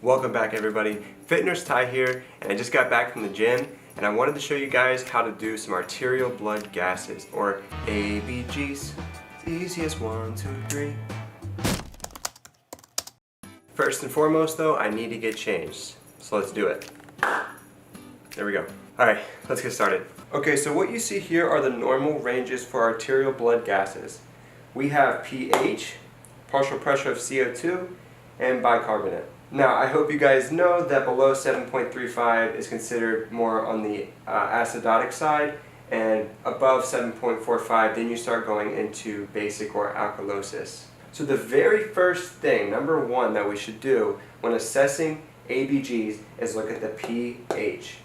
Welcome back everybody, Fit Nurse Ty here, and I just got back from the gym and I wanted to show you guys how to do some arterial blood gases, or ABGs. It's the easiest, 1, 2, 3. First and foremost though, I need to get changed, so let's do it. There we go. Alright, let's get started. Okay, so what you see here are the normal ranges for arterial blood gases. We have pH, partial pressure of CO2, and bicarbonate. Now, I hope you guys know that below 7.35 is considered more on the acidotic side, and above 7.45 then you start going into basic or alkalosis. So the very first thing, number one, that we should do when assessing ABGs is look at the pH.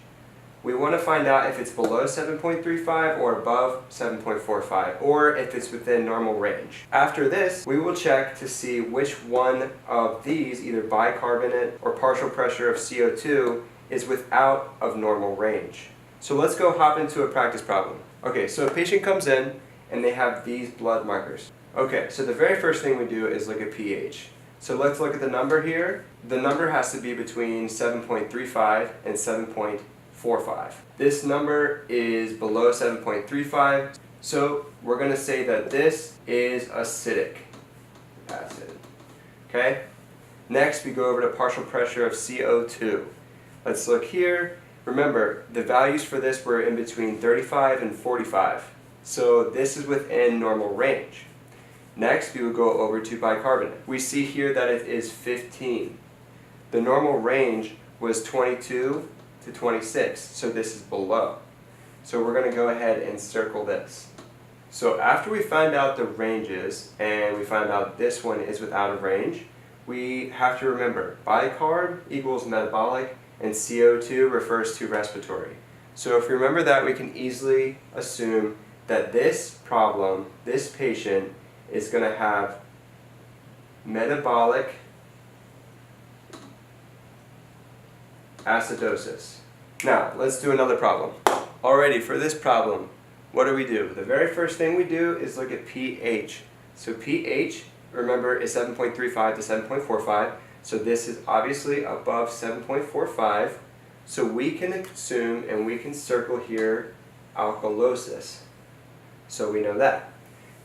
We want to find out if it's below 7.35 or above 7.45, or if it's within normal range. After this, we will check to see which one of these, either bicarbonate or partial pressure of CO2, is without of normal range. So let's go hop into a practice problem. Okay, so a patient comes in and they have these blood markers. Okay, so the very first thing we do is look at pH. So let's look at the number here. The number has to be between 7.35 and 7.45. This number is below 7.35, so we're going to say that this is acidic acid. Okay? Next we go over to partial pressure of CO2. Let's look here. Remember, the values for this were in between 35 and 45, so this is within normal range. Next we will go over to bicarbonate. We see here that it is 15. The normal range was 22 to 26, so this is below. So we're going to go ahead and circle this. So after we find out the ranges and we find out this one is without a range, we have to remember bicarb equals metabolic and CO2 refers to respiratory. So if we remember that, we can easily assume that this problem, this patient, is going to have metabolic acidosis. Now, let's do another problem. Alrighty, for this problem, what do? The very first thing we do is look at pH. So pH, remember, is 7.35 to 7.45. So this is obviously above 7.45. So we can assume, and we can circle here, alkalosis. So we know that.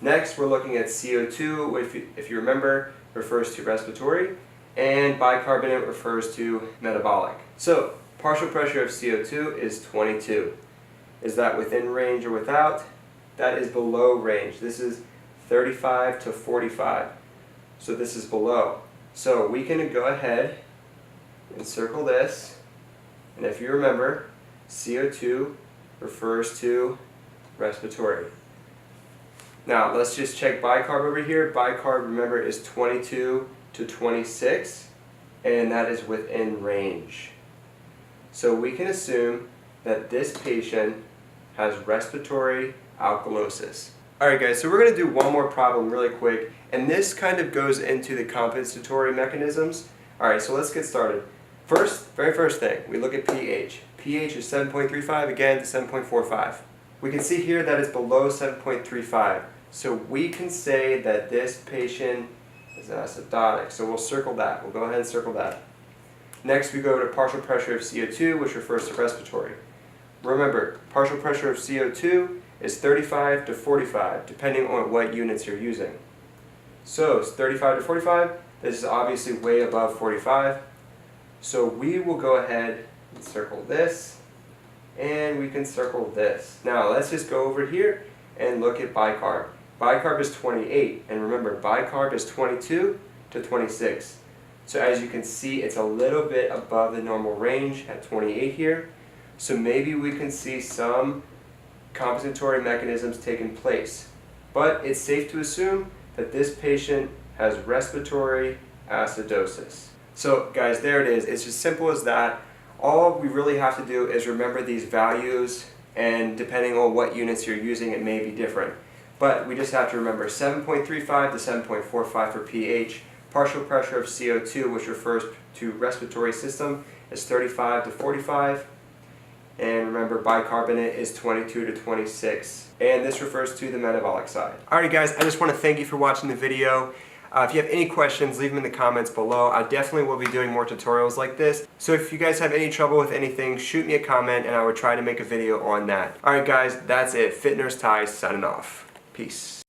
Next, we're looking at CO2, which, if you remember, refers to respiratory, and bicarbonate refers to metabolic. So, partial pressure of CO2 is 22. Is that within range or without? That is below range. This is 35 to 45. So this is below. So we can go ahead and circle this. And if you remember, CO2 refers to respiratory. Now let's just check bicarb over here. Bicarb, remember, is 22 to 26, and that is within range. So we can assume that this patient has respiratory alkalosis. Alright guys, so we're going to do one more problem really quick, and this kind of goes into the compensatory mechanisms. Alright, so let's get started. Very first thing, we look at pH. pH is 7.35, again to 7.45. We can see here that it's below 7.35, so we can say that this patient is acidotic, so we'll circle that. We'll go ahead and circle that. Next we go to partial pressure of CO2, which refers to respiratory. Remember, partial pressure of CO2 is 35 to 45, depending on what units you're using. So it's 35 to 45, this is obviously way above 45. So we will go ahead and circle this, and we can circle this. Now let's just go over here and look at bicarb. Bicarb is 28, and remember, bicarb is 22 to 26. So as you can see, it's a little bit above the normal range at 28 here. So maybe we can see some compensatory mechanisms taking place. But it's safe to assume that this patient has respiratory acidosis. So guys, there it is. It's as simple as that. All we really have to do is remember these values, and depending on what units you're using, it may be different. But we just have to remember 7.35 to 7.45 for pH. Partial pressure of CO2, which refers to respiratory system, is 35 to 45. And remember, bicarbonate is 22 to 26. And this refers to the metabolic side. Alright guys, I just want to thank you for watching the video. If you have any questions, leave them in the comments below. I definitely will be doing more tutorials like this. So if you guys have any trouble with anything, shoot me a comment and I will try to make a video on that. Alright guys, that's it. Fit Nurse Ty signing off. Peace.